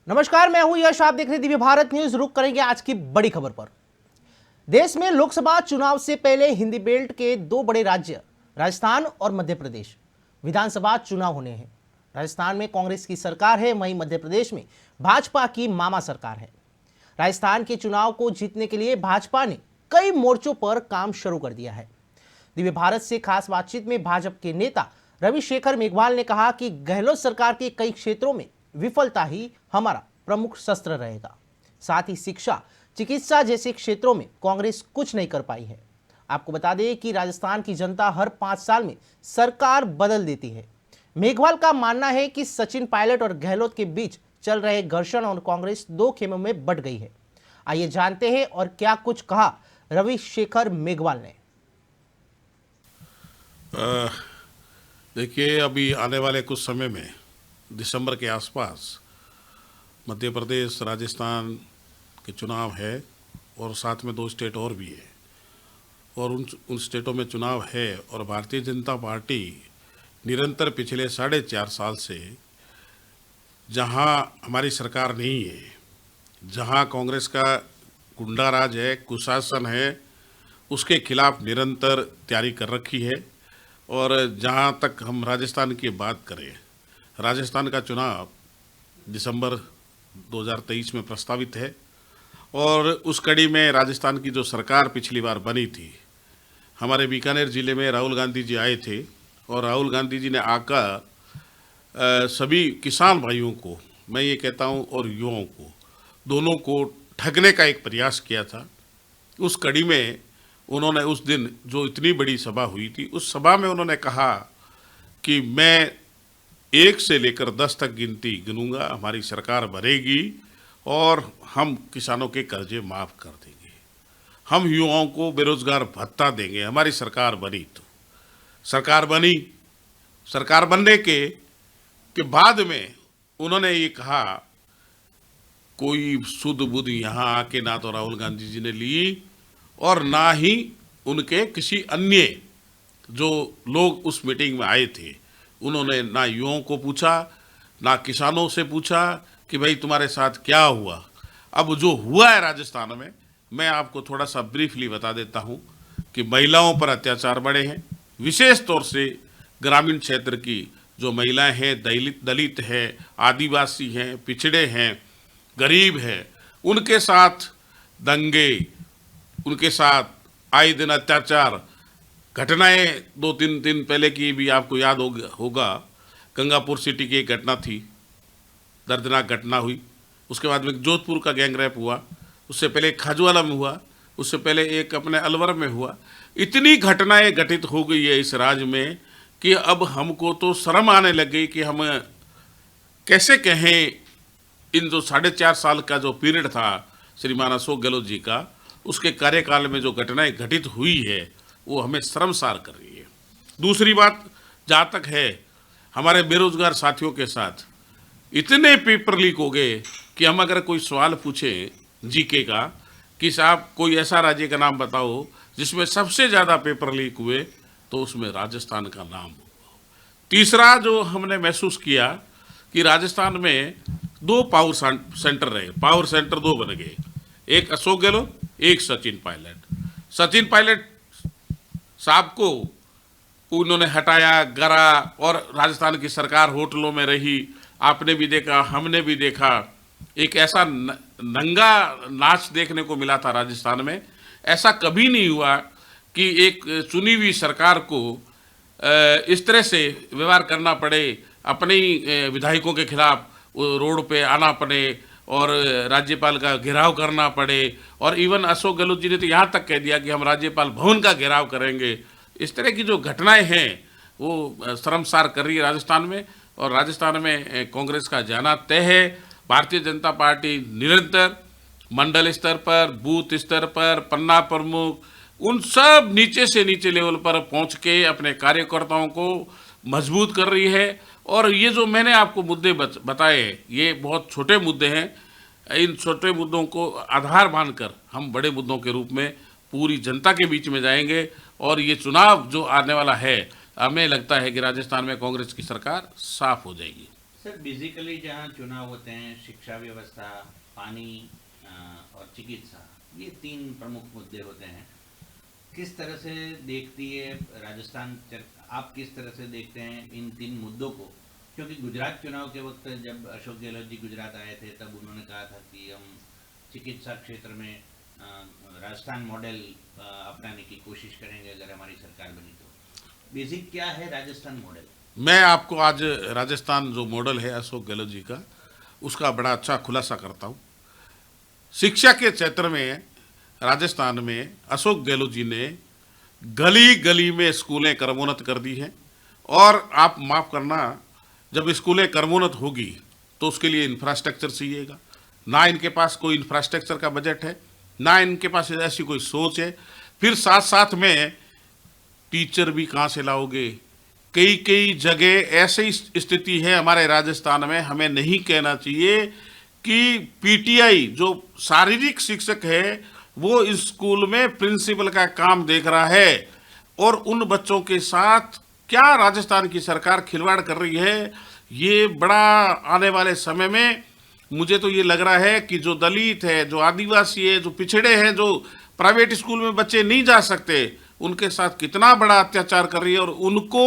नमस्कार, मैं हूं यश। आप देख रहे हैं दिव्य भारत न्यूज। रुक करेंगे आज की बड़ी खबर पर। देश में लोकसभा चुनाव से पहले हिंदी बेल्ट के दो बड़े राज्य राजस्थान और मध्य प्रदेश विधानसभा चुनाव होने हैं। राजस्थान में कांग्रेस की सरकार है, वहीं मध्य प्रदेश में भाजपा की मामा सरकार है। राजस्थान के चुनाव को जीतने के लिए भाजपा ने कई मोर्चों पर काम शुरू कर दिया है। दिव्य भारत से खास बातचीत में भाजपा के नेता रविशेखर मेघवाल ने कहा कि गहलोत सरकार के कई क्षेत्रों में विफलता ही हमारा प्रमुख शस्त्र रहेगा। साथ ही शिक्षा, चिकित्सा जैसे क्षेत्रों में कांग्रेस कुछ नहीं कर पाई है। आपको बता दें कि राजस्थान की जनता हर 5 साल में सरकार बदल देती है। मेघवाल का मानना है कि सचिन पायलट और गहलोत के बीच चल रहे घर्षण और कांग्रेस दो खेमों में बंट गई है। आइए जानते हैं और क्या कुछ कहा रविशेखर मेघवाल ने। देखिए, अभी आने वाले कुछ समय में दिसंबर के आसपास मध्य प्रदेश, राजस्थान के चुनाव है और साथ में 2 स्टेट और भी है और उन स्टेटों में चुनाव है। और भारतीय जनता पार्टी निरंतर पिछले 4.5 साल से जहां हमारी सरकार नहीं है, जहां कांग्रेस का गुंडा राज है, कुशासन है, उसके खिलाफ निरंतर तैयारी कर रखी है। और जहां तक हम राजस्थान की बात करें, राजस्थान का चुनाव दिसंबर 2023 में प्रस्तावित है और उस कड़ी में राजस्थान की जो सरकार पिछली बार बनी थी, हमारे बीकानेर ज़िले में राहुल गांधी जी आए थे और राहुल गांधी जी ने आकर सभी किसान भाइयों को, मैं ये कहता हूँ, और युवाओं को, दोनों को ठगने का एक प्रयास किया था। उस कड़ी में उन्होंने उस दिन जो इतनी बड़ी सभा हुई थी, उस सभा में उन्होंने कहा कि मैं 1 से लेकर 10 तक गिनती गिनूंगा, हमारी सरकार बनेगी और हम किसानों के कर्जे माफ़ कर देंगे, हम युवाओं को बेरोजगार भत्ता देंगे, हमारी सरकार बनी। तो सरकार बनी। सरकार बनने के बाद में उन्होंने ये कहा, कोई सुध बुध यहाँ आके ना तो राहुल गांधी जी ने ली और ना ही उनके किसी अन्य जो लोग उस मीटिंग में आए थे, उन्होंने ना युवाओं को पूछा, ना किसानों से पूछा कि भाई तुम्हारे साथ क्या हुआ। अब जो हुआ है राजस्थान में, मैं आपको थोड़ा सा ब्रीफली बता देता हूँ कि महिलाओं पर अत्याचार बढ़े हैं। विशेष तौर से ग्रामीण क्षेत्र की जो महिलाएं हैं, दलित हैं, आदिवासी हैं, पिछड़े हैं, गरीब हैं, उनके साथ दंगे, उनके साथ आए दिन अत्याचार घटनाएं। 2-3 दिन पहले की भी आपको याद होगा, गंगापुर सिटी की एक घटना थी, दर्दनाक घटना हुई। उसके बाद में जोधपुर का गैंग रेप हुआ, उससे पहले खाजवाला में हुआ, उससे पहले एक अपने अलवर में हुआ। इतनी घटनाएं घटित हो गई है इस राज्य में कि अब हमको तो शर्म आने लग गई कि हम कैसे कहें, इन जो 4.5 साल का जो पीरियड था श्रीमान अशोक गहलोत जी का, उसके कार्यकाल में जो घटनाएं घटित हुई है वो हमें शर्मसार कर रही है। दूसरी बात, जहाँ तक है हमारे बेरोजगार साथियों के साथ इतने पेपर लीक हो गए कि हम अगर कोई सवाल पूछें जीके का कि साहब कोई ऐसा राज्य का नाम बताओ जिसमें सबसे ज़्यादा पेपर लीक हुए, तो उसमें राजस्थान का नाम होगा। तीसरा जो हमने महसूस किया कि राजस्थान में 2 पावर सेंटर रहे, पावर सेंटर 2 बन गए, एक अशोक गहलोत, एक सचिन पायलट। सचिन पायलट साहब को उन्होंने हटाया, गरा, और राजस्थान की सरकार होटलों में रही। आपने भी देखा, हमने भी देखा, एक ऐसा नंगा नाच देखने को मिला था राजस्थान में। ऐसा कभी नहीं हुआ कि एक चुनी हुई सरकार को इस तरह से व्यवहार करना पड़े, अपने विधायकों के खिलाफ रोड पे आना पड़े और राज्यपाल का घेराव करना पड़े। और इवन अशोक गहलोत जी ने तो यहाँ तक कह दिया कि हम राज्यपाल भवन का घेराव करेंगे। इस तरह की जो घटनाएं हैं वो शर्मसार कर रही है राजस्थान में, और राजस्थान में कांग्रेस का जाना तय है। भारतीय जनता पार्टी निरंतर मंडल स्तर पर, बूथ स्तर पर, पन्ना प्रमुख, उन सब नीचे से नीचे लेवल पर पहुँच के अपने कार्यकर्ताओं को मजबूत कर रही है। और ये जो मैंने आपको मुद्दे बताए, ये बहुत छोटे मुद्दे हैं। इन छोटे मुद्दों को आधार मानकर हम बड़े मुद्दों के रूप में पूरी जनता के बीच में जाएंगे। और ये चुनाव जो आने वाला है, हमें लगता है कि राजस्थान में कांग्रेस की सरकार साफ हो जाएगी। सर बेसिकली जहाँ चुनाव होते हैं, शिक्षा व्यवस्था, पानी और चिकित्सा, ये तीन प्रमुख मुद्दे होते हैं। किस तरह से देखती है आप किस तरह से देखते हैं इन तीन मुद्दों को? क्योंकि गुजरात चुनाव के वक्त जब अशोक गहलोत जी गुजरात आए थे, तब उन्होंने कहा था कि हम चिकित्सा क्षेत्र में राजस्थान मॉडल अपनाने की कोशिश करेंगे अगर हमारी सरकार बनी तो। बेसिक क्या है राजस्थान मॉडल? मैं आपको आज राजस्थान जो मॉडल है अशोक गहलोत जी का, उसका बड़ा अच्छा खुलासा करता हूँ। शिक्षा के क्षेत्र में राजस्थान में अशोक गहलोत जी ने गली गली में स्कूलें क्रमोन्नत कर दी हैं। और आप माफ़ करना, जब स्कूलें क्रमोन्नत होगी तो उसके लिए इंफ्रास्ट्रक्चर चाहिएगा। ना इनके पास कोई इंफ्रास्ट्रक्चर का बजट है, ना इनके पास ऐसी कोई सोच है। फिर साथ साथ में टीचर भी कहाँ से लाओगे? कई कई जगह ऐसी स्थिति है हमारे राजस्थान में, हमें नहीं कहना चाहिए कि पीटीआई जो शारीरिक शिक्षक है वो इस स्कूल में प्रिंसिपल का काम देख रहा है। और उन बच्चों के साथ क्या राजस्थान की सरकार खिलवाड़ कर रही है, ये बड़ा आने वाले समय में मुझे तो ये लग रहा है कि जो दलित है, जो आदिवासी है, जो पिछड़े हैं, जो प्राइवेट स्कूल में बच्चे नहीं जा सकते, उनके साथ कितना बड़ा अत्याचार कर रही है। और उनको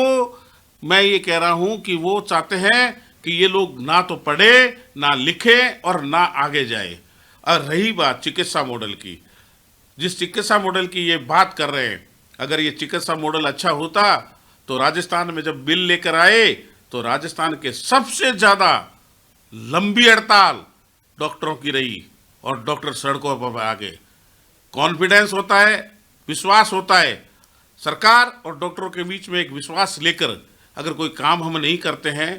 मैं ये कह रहा हूं कि वो चाहते हैं कि ये लोग ना तो पढ़े, ना लिखे और ना आगे जाए। और रही बात चिकित्सा मॉडल की, जिस चिकित्सा मॉडल की ये बात कर रहे हैं, अगर ये चिकित्सा मॉडल अच्छा होता तो राजस्थान में जब बिल लेकर आए तो राजस्थान के सबसे ज़्यादा लंबी हड़ताल डॉक्टरों की रही और डॉक्टर सड़कों पर आ गए। कॉन्फिडेंस होता है, विश्वास होता है, सरकार और डॉक्टरों के बीच में एक विश्वास लेकर अगर कोई काम हम नहीं करते हैं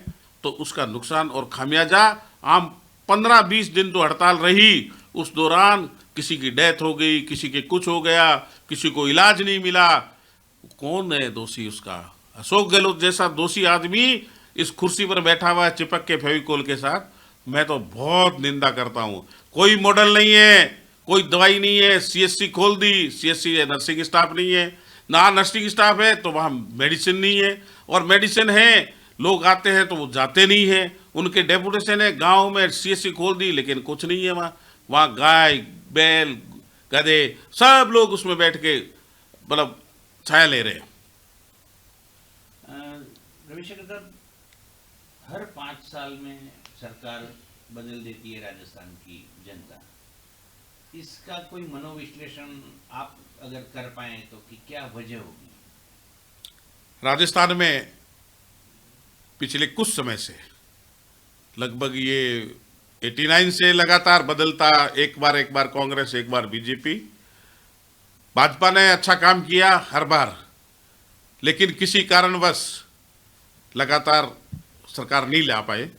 तो उसका नुकसान और खामियाजा आम 15-20 दिन तो हड़ताल रही, उस दौरान किसी की डेथ हो गई, किसी के कुछ हो गया, किसी को इलाज नहीं मिला। कौन है दोषी उसका? अशोक गहलोत जैसा दोषी आदमी इस कुर्सी पर बैठा हुआ है चिपक के फेविकोल के साथ। मैं तो बहुत निंदा करता हूँ। कोई मॉडल नहीं है, कोई दवाई नहीं है, सीएससी खोल दी, सीएससी नर्सिंग स्टाफ नहीं है, ना नर्सिंग स्टाफ है तो वहाँ मेडिसिन नहीं है, और मेडिसिन है लोग आते हैं तो वो जाते नहीं हैं, उनके डेपुटेशन है। गांव में सीएससी खोल दी लेकिन कुछ नहीं है वहाँ। वहाँ गाय बैल गधे सब लोग उसमें बैठ के मतलब छाया ले रहे हैं। रविशंकर साहब, हर 5 साल में सरकार बदल देती है राजस्थान की जनता। इसका कोई मनोविश्लेषण आप अगर कर पाए तो कि क्या वजह होगी? राजस्थान में पिछले कुछ समय से लगभग ये 89 से लगातार बदलता, एक बार कांग्रेस, एक बार बीजेपी। भाजपा ने अच्छा काम किया हर बार, लेकिन किसी कारणवश लगातार सरकार नहीं ला पाए।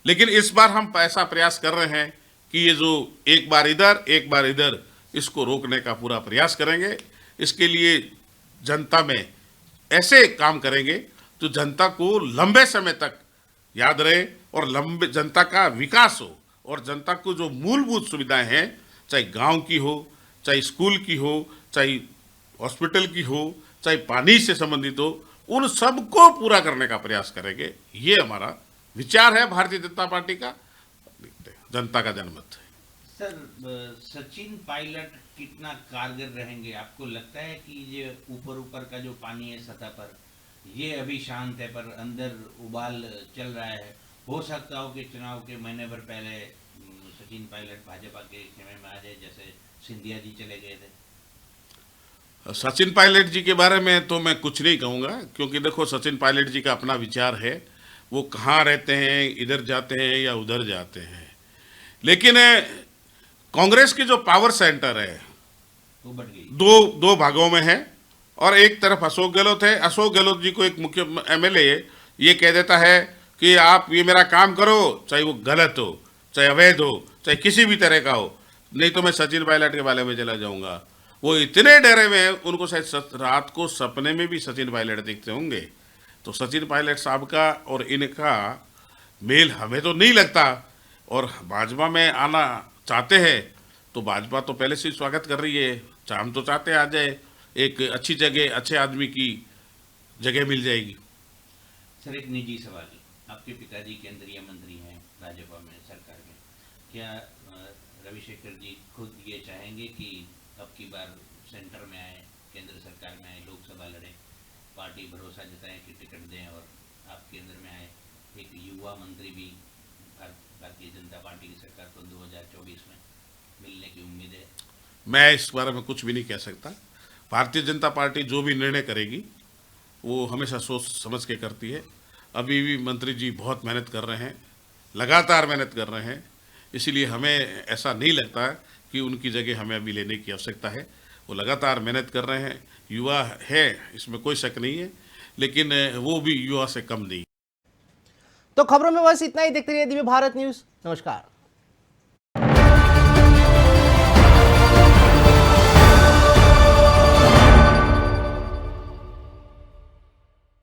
लेकिन इस बार हम ऐसा प्रयास कर रहे हैं कि ये जो एक बार इधर एक बार इधर, इसको रोकने का पूरा प्रयास करेंगे। इसके लिए जनता में ऐसे काम करेंगे जो जनता को लंबे समय तक याद रहे और लंबे जनता का विकास हो, और जनता को जो मूलभूत सुविधाएं हैं, चाहे गांव की हो, चाहे स्कूल की हो, चाहे हॉस्पिटल की हो, चाहे पानी से संबंधित हो, उन सबको पूरा करने का प्रयास करेंगे। ये हमारा विचार है भारतीय जनता पार्टी का, जनता का जनमत है। सर, सचिन पायलट कितना कारगर रहेंगे? आपको लगता है कि ये ऊपर का जो पानी है सतह पर, ये अभी शांत है पर अंदर उबाल चल रहा है? हो सकता हो कि चुनाव के महीने भर पहले सचिन पायलट भाजपा के खेमे में आ जाए, जैसे सिंधिया जी चले गए थे। सचिन पायलट जी के बारे में तो मैं कुछ नहीं कहूँगा, क्योंकि देखो सचिन पायलट जी का अपना विचार है, वो कहाँ रहते हैं, इधर जाते हैं या उधर जाते हैं। लेकिन कांग्रेस की जो पावर सेंटर है वो बढ़ गई, दो भागों में है, और एक तरफ अशोक गहलोत है। अशोक गहलोत जी को एक मुख्य एमएलए ये कह देता है कि आप ये मेरा काम करो, चाहे वो गलत हो, चाहे अवैध हो, चाहे किसी भी तरह का हो, नहीं तो मैं सचिन पायलट के बारे में चला जाऊंगा। वो इतने डरे हुए हैं, उनको शायद रात को सपने में भी सचिन पायलट दिखते होंगे। तो सचिन पायलट साहब का और इनका मेल हमें तो नहीं लगता, और भाजपा में आना चाहते हैं तो भाजपा तो पहले से स्वागत कर रही है। हम तो चाहते आ जाए, एक अच्छी जगह, अच्छे आदमी की जगह मिल जाएगी। सर, एक निजी सवाल, आपके पिताजी केंद्रीय मंत्री हैं भाजपा में, सरकार में। क्या रविशेखर जी खुद ये चाहेंगे कि अब की बार सेंटर में आए, केंद्र सरकार में आए, लोकसभा लड़े, पार्टी भरोसा जताए कि टिकट दें और आप केंद्र में आए? एक युवा मंत्री भी भारतीय जनता पार्टी की सरकार को 2024 में मिलने की उम्मीद है। मैं इस बारे में कुछ भी नहीं कह सकता। भारतीय जनता पार्टी जो भी निर्णय करेगी वो हमेशा सोच समझ के करती है। अभी भी मंत्री जी बहुत मेहनत कर रहे हैं, लगातार मेहनत कर रहे हैं, इसीलिए हमें ऐसा नहीं लगता कि उनकी जगह हमें अभी लेने की आवश्यकता है। वो लगातार मेहनत कर रहे हैं, युवा है, इसमें कोई शक नहीं है, लेकिन वो भी युवा से कम नहीं। तो खबरों में बस इतना ही। देखते रहिए दिव्य भारत न्यूज। नमस्कार।